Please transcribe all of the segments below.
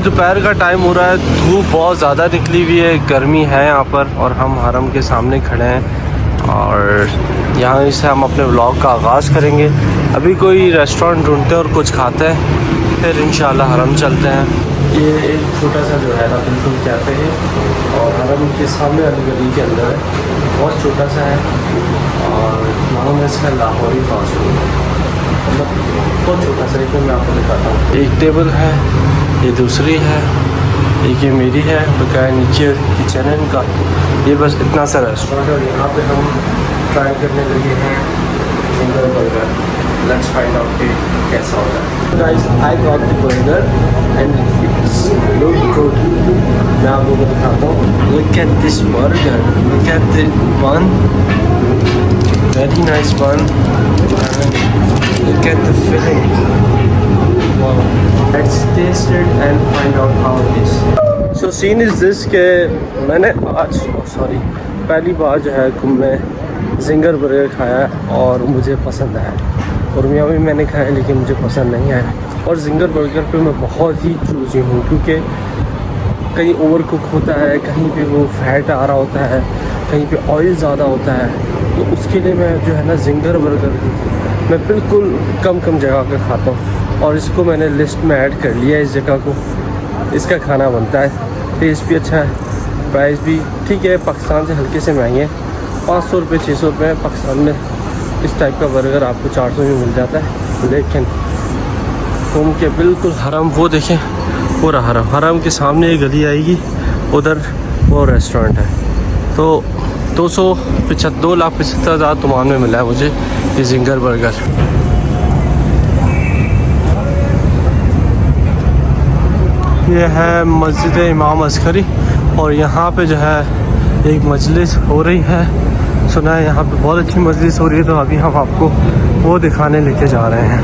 दोपहर का टाइम हो रहा है, धूप बहुत ज़्यादा निकली हुई है, गर्मी है यहाँ पर और हम हरम के सामने खड़े हैं और यहाँ से हम अपने व्लॉग का आगाज़ करेंगे। अभी कोई रेस्टोरेंट ढूंढते हैं और कुछ खाते हैं, फिर इंशाल्लाह हरम चलते हैं। ये एक छोटा सा जो है ना बिल्कुल कैफ़े है और हरम के सामने वाली गली के अंदर है, बहुत छोटा सा है और नाम है इसका लाहौरी फास्ट फूड, मतलब बहुत छोटा सा है। मैं आपको दिखाता हूँ। एक टेबल है, ये दूसरी है, एक ये मेरी है, बकाया नीचे किचन है इनका। ये बस इतना सा रेस्टोरेंट है और यहाँ पे हम ट्राई करने लगे हैं zinger burger. Let's find out कि कैसा होता है। Guys I got the burger and it's look good. मैं आप लोगों को दिखाता हूँ। Look at this burger, look at the bun, very nice bun, look at the filling. Wow, let's taste it and find out how it is. So scene is this के मैंने आज पहली बार जो है मैं जिंगर बर्गर खाया और मुझे पसंद आया। और यहाँ भी मैंने खाया लेकिन मुझे पसंद नहीं आया। और जिंगर बर्गर पे मैं बहुत ही चूज़ी हूँ क्योंकि कहीं ओवर कुक होता है, कहीं पे वो फैट आ रहा होता है, कहीं पे ऑयल ज़्यादा होता है। तो उसके लिए मैं जो है ना जिंगर बर्गर मैं बिल्कुल कम जगह का खाता हूँ और इसको मैंने लिस्ट में ऐड कर लिया। इस जगह को इसका खाना बनता है, टेस्ट भी अच्छा है, प्राइस भी ठीक है, पाकिस्तान से हल्के से महंगे हैं। 500 रुपये 600 रुपये पाकिस्तान में इस टाइप का बर्गर आपको 400 में मिल जाता है। लेकिन घूम के बिल्कुल हरम, वो देखें पूरा हरम के सामने एक गली आएगी, उधर वो रेस्टोरेंट है। तो 2,75,000 तुमान में मिला है मुझे ये जिंगर बर्गर। ये है मस्जिद इमाम अस्करी और यहाँ पे जो है एक मजलिस हो रही है, सुना है यहाँ पे बहुत अच्छी मजलिस हो रही है। तो अभी हम आपको वो दिखाने लेके जा रहे हैं।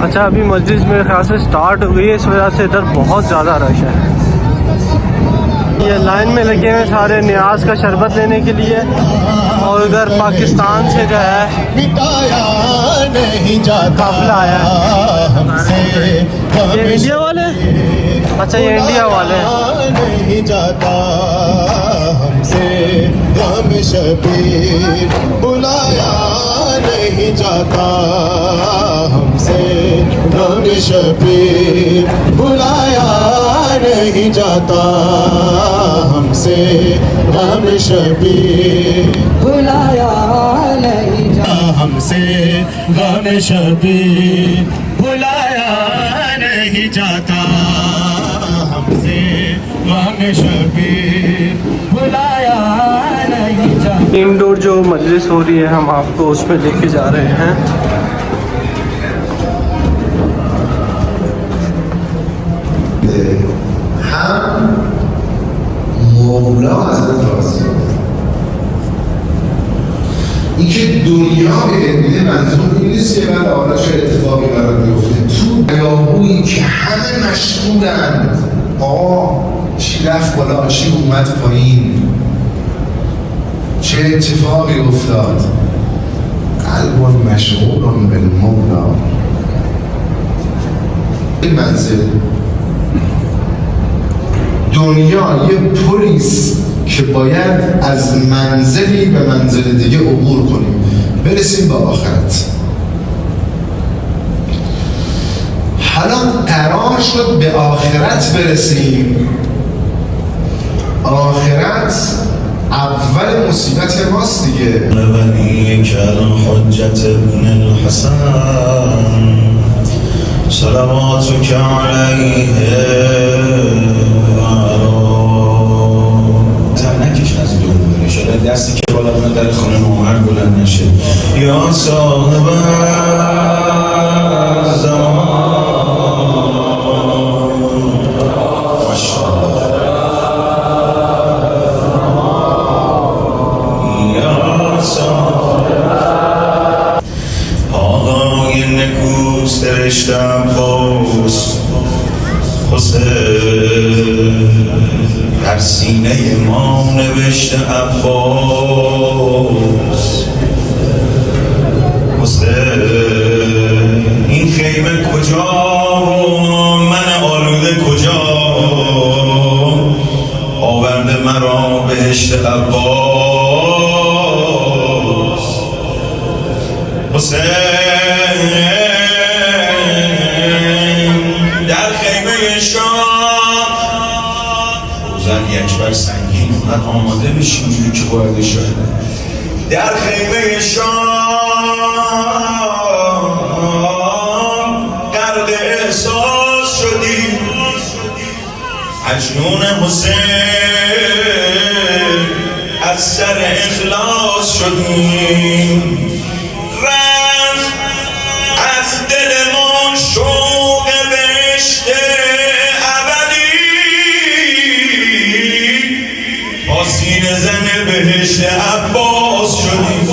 अच्छा, अभी मस्जिद मेरे ख्याल से स्टार्ट हो गई है, इस वजह से इधर बहुत ज़्यादा रश है। ये लाइन में लगे हैं सारे न्याज का शरबत लेने के लिए और उधर पाकिस्तान से जो है काफिला आया है। ये इंडिया वाले, अच्छा ये इंडिया वाले नहीं जाता हमसे, हम शबीर बुलाया नहीं जाता हमसे, हम शबीर बुलाया नहीं जाता हमसे, हम शबीर बुलाया नहीं जाता हमसे, हम शबीर बुलाया नहीं जाता हमसे, हम शबीर बुलाया नहीं जाता। इंडोर जो मजलिस हो रही है हम आपको उसमें लेके जा रहे हैं। اینکه دنیا به میده منظور این نیست که بعد حالا چه اتفاقی برات بیفته تو هیاهویی که همه مشغولن آقا چی رفت بالا چی اومد پایین چه اتفاقی افتاد، قلب مشغول بالمولا. این منزل دنیا یه پلیس که باید از منزلی به منزل دیگه عبور کنیم برسیم به آخرت. حالا قرار شد به آخرت برسیم. آخرت اول مصیبت ماست دیگه. ولی کلم حجت ابن الحسن صلواتک علیه شده دستی که بالا بنا در خانه نومرد بلند نشه. یا صاحب زمان یا صاحب آقای نکوست رشتم پاست حسین در سینه ما نوشته عباس حسین. این خیمه کجا و من آلوده کجا، آورده مرا بهشت عباس حسین. در خیمه شام روزن یکبر سنگین اومد آماده بشیم جوری که باید شد. در خیمه شام غرق احساس شدیم، مجنون حسین از سر اخلاص شدیم. رفت از دلمان شوق بهشت ابدی، با سینه زن بهشت عباس شدیم.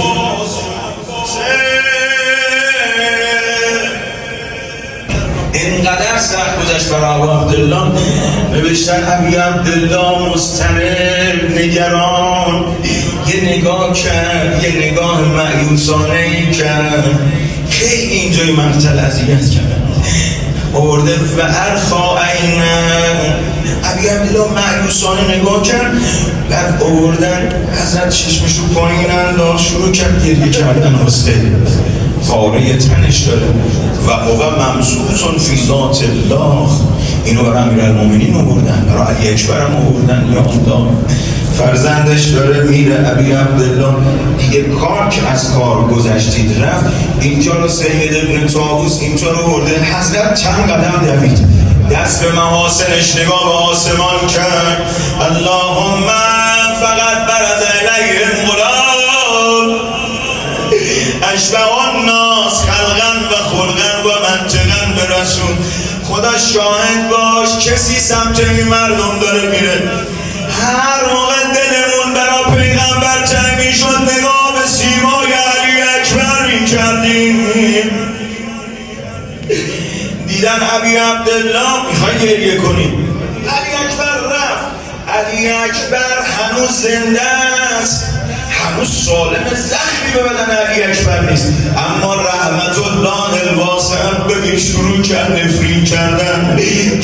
اینقدر سخت گذشت برای ابو عبدالله، نوشتن ابی عبدالله مضطرب نگران، یه نگاه کرد، یه نگاه مایوسانه ای کرد، خیلی اینجای مقتل اذیت کرد، آورده و ارخا عینه. ابی عبدالله مایوسانه نگاه کرد، بعد آوردن حضرت چشمشو پایین انداخت، شروع کرد گریه کردن. حسین پاره تنش داره و هو ممسوس فی ذات الله. اینو برای امیرالمومنین آوردن، برای علی اکبر هم آوردن. یا الله فرزندش داره میره. ابی عبدالله دیگه کار که از کار گذشتید رفت، اینجا رو سید ابن طاووس اینجا رو برده. حضرت چند قدم دوید، دست به محاسنش نگاه به آسمان کرد. اللهم فقط برز الیهم غلام اشبه الناس خلقا و خلقا و منطقا به رسول. خدا شاهد باش کسی سمت این مردم داره میره، هر موقع دلمون برا پیغمبر تنگ میشد نگاه به سیمای علی اکبر میکردیم. دیدن ابی عبدالله میخوای گریه کنیم، علی اکبر رفت. علی اکبر هنوز زنده است، هنوز سالم، زخمی به بدن علی اکبر نیست، اما رحمت الله الواسع ببین شروع کرد نفرین کردن،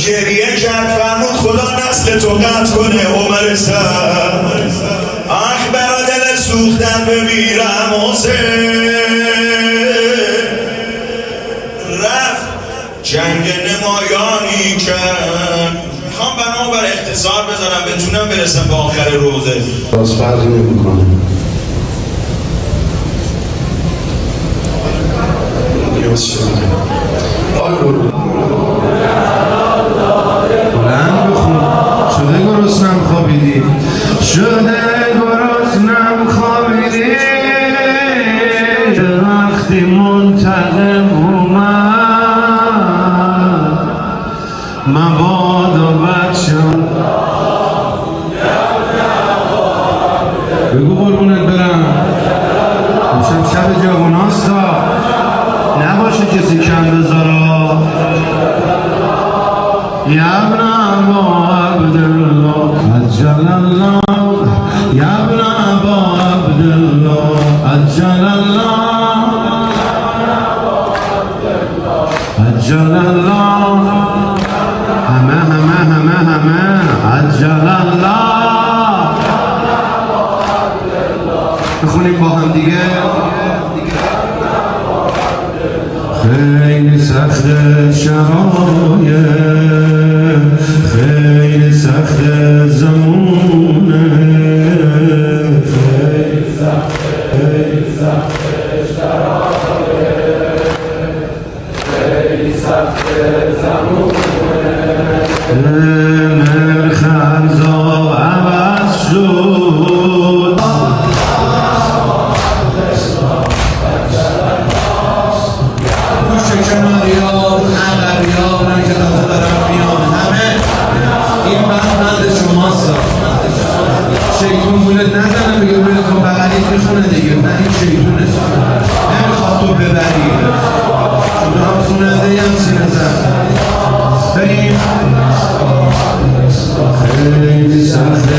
گریه کرد، فرمود خدا نسل تو قطع کنه عمر سر. آخ برا دل سوختن بمیرم حسین. رفت جنگ نمایانی کرد. میخوام بر اختصار بزنم بتونم برسم به آخر روزه. باز فرقی نمی‌کنه. بلند بخون. شده گرسنم خوابیدی، شده گرسنم خوابیدی، وقتی منتقم اومد مبادا بچم. بگو قربونت برم، امشب شب جواناستا، نباشه کسی کم بذارا. یا ابن ابا عبدالله عجل الله، یا ابن ابا عبدالله عجل الله، عجل الله، همه عجل الله. بخونیم با هم دیگه. خیلی سخت شرایط، خیلی سخت زمونه، خیلی سخت شرایط، خیلی سخت زمونه. مرخرزا عوض شد، کناریان، عقبیان که تازه دارم میان، همه این بند شماست. شیطون گولت نزنه بگه روی تو بغلیت میخونه دیگه، نه این شیطونه نمیخواد تو ببری، تو هم خوننده هم سینه زن. بریم. خیلی سخت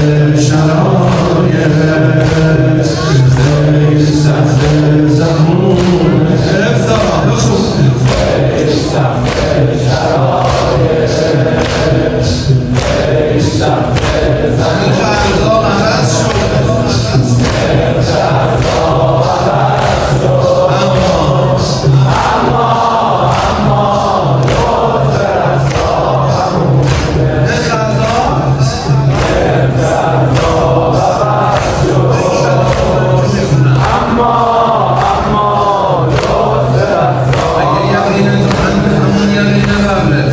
یقین تو همون یقین قبله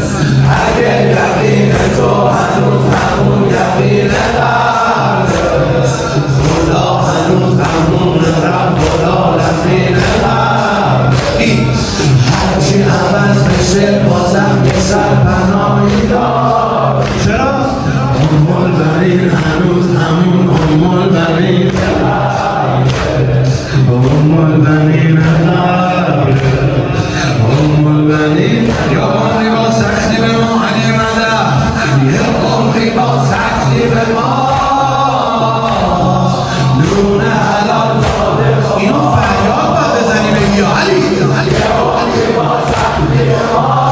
اگه یقین تو هنوز همون یقین قبله خدا هنوز همون رب العالمین قبله هرچی عوض بشه بازم یه سرپناهی دار چرا؟ البنین هنوز همون البنین البنین البنین یا عمری با سختی به ما علی مده یا عمری با سختی به ما نون حلال داده اینو فریاد باید بزنی بگی یا علی یا عمری با سختی به ما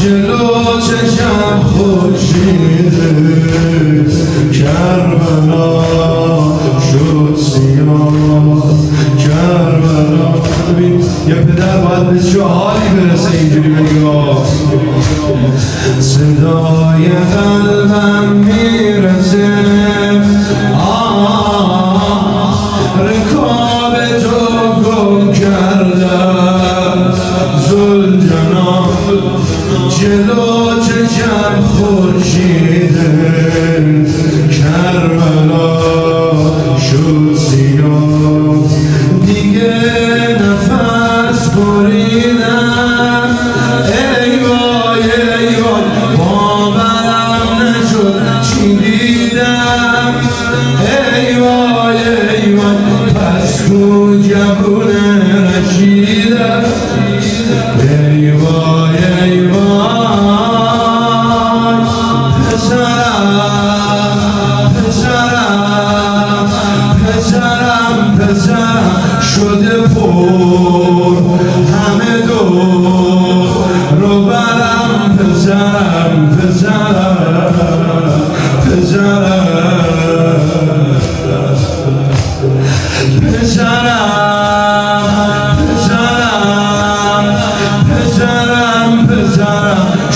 جلو چشم خورشیده کربلا شد سیاه کربلا ببین یه پدر باید به چه حالی برسه اینجوری بگاه صدای قلبم میرسه رکاب تو گم کردم زلجنان جلو چشم خورشیده کربلا شد سیاه دیگه نفس بریدم ای وای ای وای باورم نشد چی دیدم ای وای ای وای پس کو جوون رشیدم ای وای ای وای پسرم شده پر همه دور رو برم پسرم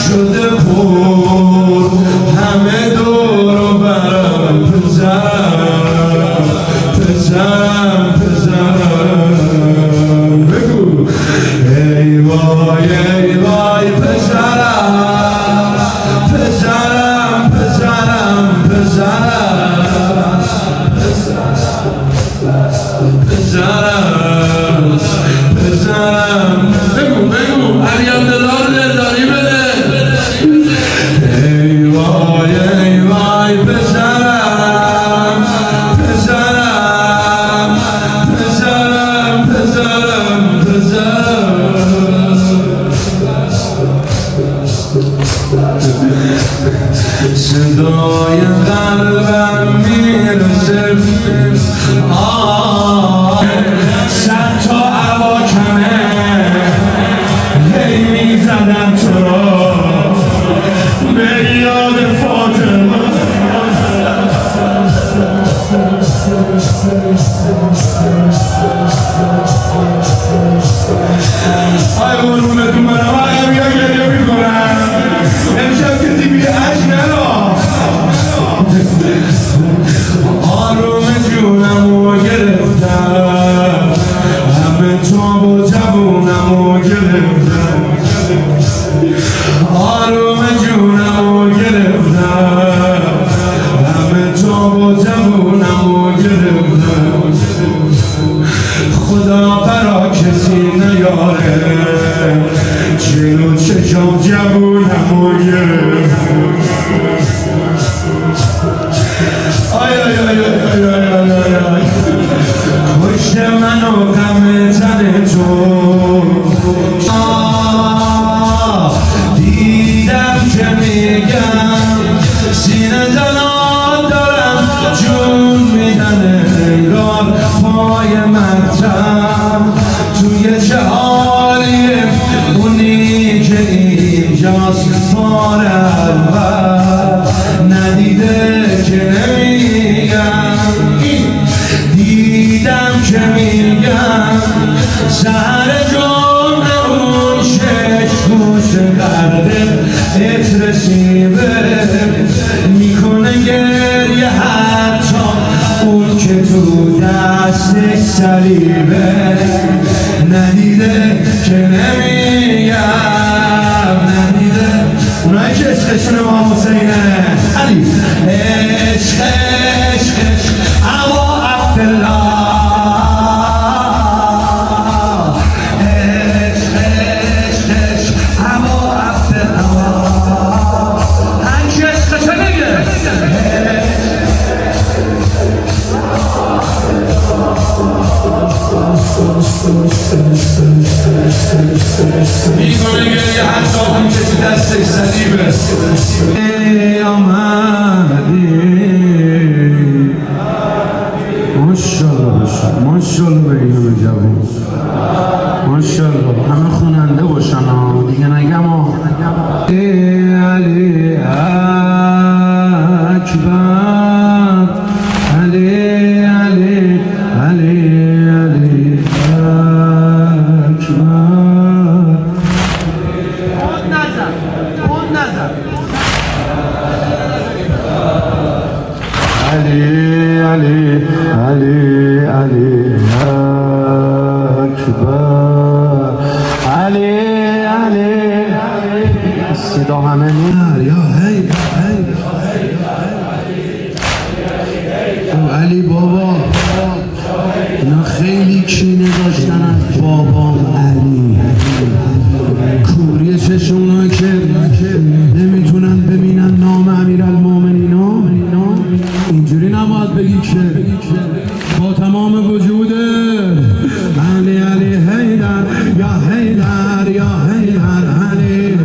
شده پر همه دور رو برم پسرم بگو ای وای ای وای پسرم بگو علی عبدالله دلداری بده ای وای ای وای پسرم صدای قلبم میرسه صد تا هوا کمه هی میزدم تو را به یاد فاطمه ای قربونتون برم آقا بیا گریه میکنم امشب کسی بیا عشق نرا آروم جونمو گرفتم همه تو با جوونمو گرفتم آروم جونمو گرفتم همه تو با جوونمو گرفتم خدا برا کسی نیاره چه جوونمو گرفت آی آی آی آی آی آی آی آی کشت منو غم تن تو دیدم که میگم سینه زنان دارم جون میدن انگار پای مطرم توی چه حالیه اونی که اینجاست بار اول ندیده که نمیگم دیدم که میگم سهر جمعه اون گوش غرقه عطر سیبه میکنه گریه حتی اون که تو دستش صلیبه ندیده که نمیگم ندیده اونایی که عشقشون امام حسینه علی عشق عشق عشق اما عبدالله میکنه گریه حتی اون کسی دستش صلیبه آمدی ماشاءالله باشن ماشاءالله به اینو جوون ماشاءالله همه خوننده باشن دیگه نگم علی اکبر علی علی علی علی علی علی علی علی اکبر علی علی صدا همه یا هی علی بابا اینا خیلی کینه داشتن از بابام علی کوری چشمونا که نمیتونن ببینن نام امیرالمومنین اینجوری نباید بگی که با تمام وجود علی علی حیدر یا حیدر یا حیدر علی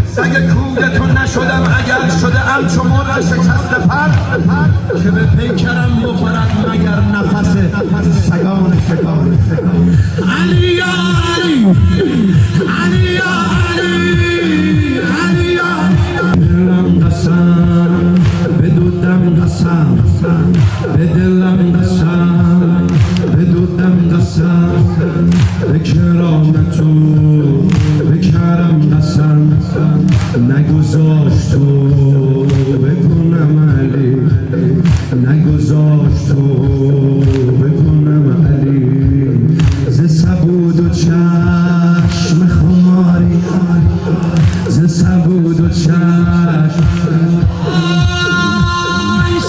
سگ کودتون نشدم اگر شده ام چو مرغ شکست پر که به پیکرم بخورد مگر نفس سگان شکار علی یا علی علی یا علی علی یا دلم قسم به دودم قسم به دلم قسم به دودم قسم به کرامتو به کرم قسم نگذاشت تو بکنم علی نگذاشت تو بکنم علی ز چشم خماری ز سبود و چشم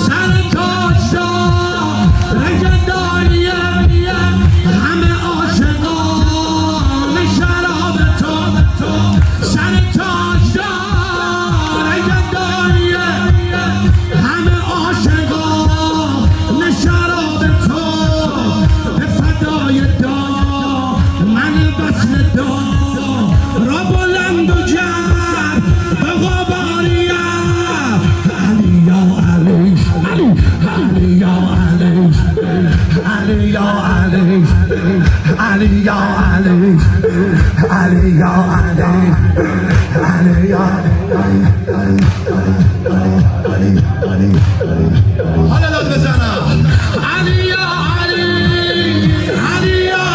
سر تاج دار رگداری همه عاشقان شراب تو سر تاج دار رگداری همه عاشقان شراب تو به فدای من وصل را بلند و جر به غباریم علی یا علی علی یا علی علی یا علی علی یا علی علی یا علی علی یا حالا داد بزنم علی یا علی علی یا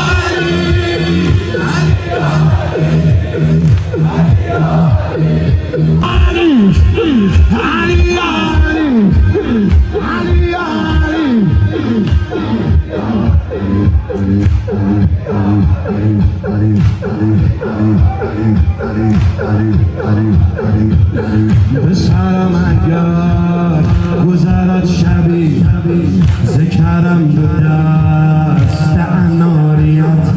به سرم اگر گذرد شبی ذکرم به دست اناریت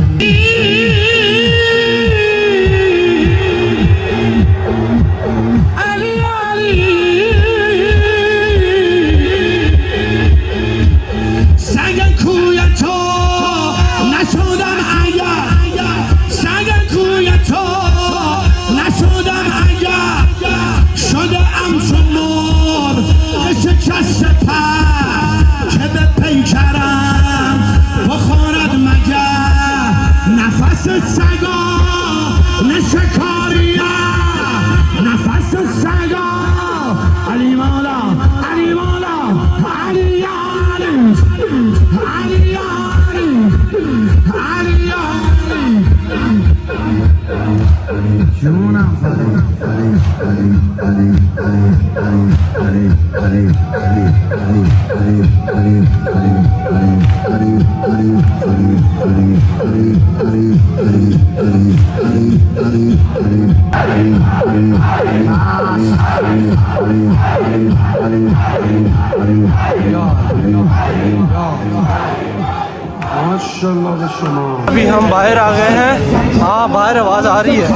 अभी हम बाहर आ गए हैं। हाँ, बाहर आवाज़ आ रही है।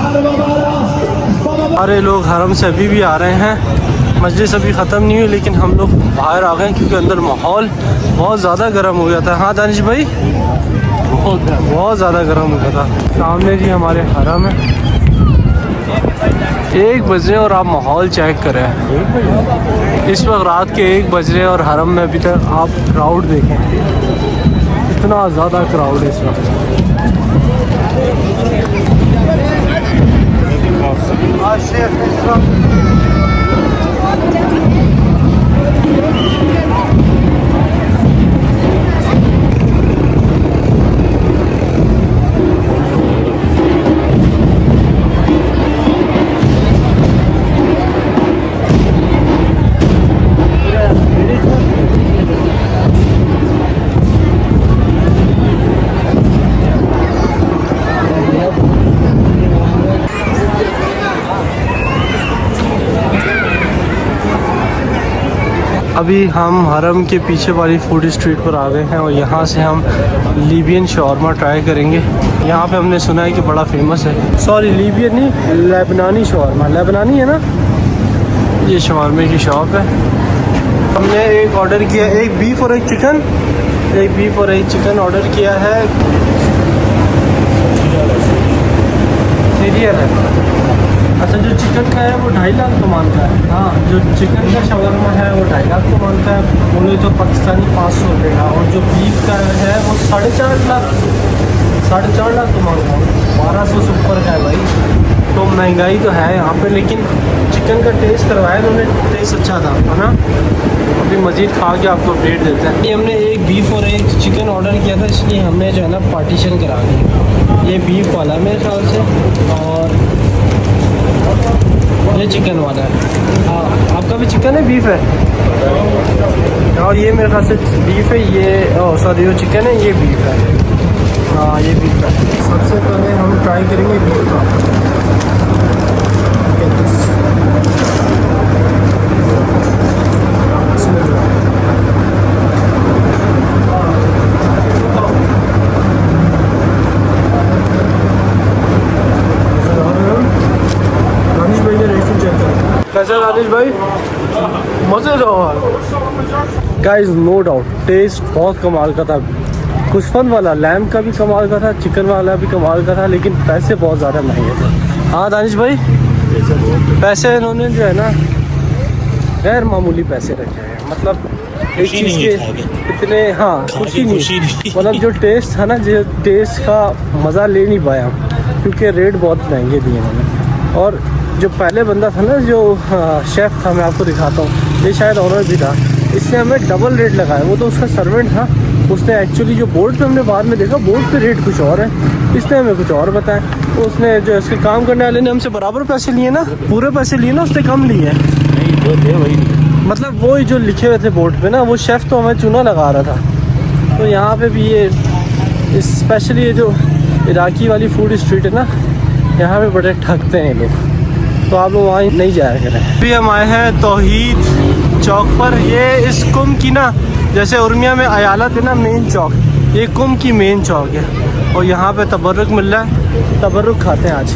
सारे लोग हरम से अभी भी आ रहे हैं। मजलिस अभी ख़त्म नहीं हुई लेकिन हम लोग बाहर आ गए क्योंकि अंदर माहौल बहुत ज़्यादा गर्म हो गया था। हाँ दानिश भाई, बहुत ज़्यादा गर्म हो गया था। सामने जी हमारे हरम है। 1 बज रहे और आप माहौल चेक करें। इस वक्त रात के 1 बज रहे और हरम में अभी तक आप क्राउड देखें, इतना ज़्यादा क्राउड है इस वक्त। अभी हम हरम के पीछे वाली फूड स्ट्रीट पर आ गए हैं और यहाँ से हम लीबियन शॉर्मा ट्राई करेंगे। यहाँ पे हमने सुना है कि बड़ा फेमस है। सॉरी, लीबियन नहीं, लेबनानी शॉर्मा। लेबनानी है ना। ये शॉर्मे की शॉप है। हमने एक ऑर्डर किया, एक बीफ और एक चिकन। एक बीफ और एक चिकन ऑर्डर किया है। सीरियल है। अच्छा, जो चिकन का है वो 2.5 लाख कमान का है। हाँ, जो चिकन का शवरमा है वो 2.5 लाख कमान का है। बोले तो पाकिस्तानी 500 रुपये का। और जो बीफ का है वो 4.5 लाख कमान का। 1200 से ऊपर का है भाई। तो महंगाई तो है यहाँ पे, लेकिन चिकन का टेस्ट करवाया तो उन्होंने, टेस्ट अच्छा था, है ना। अभी मज़ीद खा के आपको अपडेट देते हैं। ये हमने एक बीफ और एक चिकन ऑर्डर किया था, इसलिए हमने जो है ना पार्टीशन करा दी। ये बीफ वाला है मेरे ख्याल से और ये चिकन वाला है। हाँ, आपका भी चिकन है, बीफ है। और ये मेरे ख्याल से बीफ है, ये सॉरी जो चिकन है ये बीफ है। हाँ, ये बीफ है। सबसे पहले हम करेंगे व्यू का। कैसा राजेश भाई, मज़ेदार। गाइस नो डाउट टेस्ट बहुत कमाल का था। कुशफन वाला लैम्प का भी कमाल का था, चिकन वाला भी कमाल का था, लेकिन पैसे बहुत ज़्यादा महंगे थे। हाँ दानिश भाई, पैसे इन्होंने जो है ना गैर मामूली पैसे रखे हैं। मतलब एक चीज़ के इतने, हाँ खुशी नहीं, मतलब जो टेस्ट था ना, जो टेस्ट का मज़ा ले नहीं पाया हम, क्योंकि रेट बहुत महंगे दिए इन्होंने। और जो पहले बंदा था ना, जो शेफ़ था, मैं आपको दिखाता हूँ, ये शायद ऑनर भी था, इसने हमें डबल रेट लगाया। वो तो उसका सर्वेंट था, उसने एक्चुअली जो बोर्ड पे हमने बाद में देखा, बोर्ड पे रेट कुछ और है, इसने हमें कुछ और बताया। तो उसने जो इसके काम करने वाले ने हमसे बराबर पैसे लिए ना, पूरे पैसे लिए ना, उसने कम लिए नहीं, जो थे वही, मतलब वो जो लिखे हुए थे बोर्ड पे ना, वो शेफ़ तो हमें चूना लगा रहा था। तो यहाँ पे भी ये स्पेशली ये जो इराकी वाली फूड स्ट्रीट है ना, यहाँ पे बड़े ठगते हैं लोग, तो आप लोग वहाँ नहीं जाया करें। अभी हम आए हैं तौहीद चौक पर। ये इस कुंभ की ना, जैसे उर्मिया में अयालत है ना मेन चौक, ये कुंभ की मेन चौक है। और यहाँ पे तबर्रुक मिल रहा है, तबर्रुक खाते हैं आज।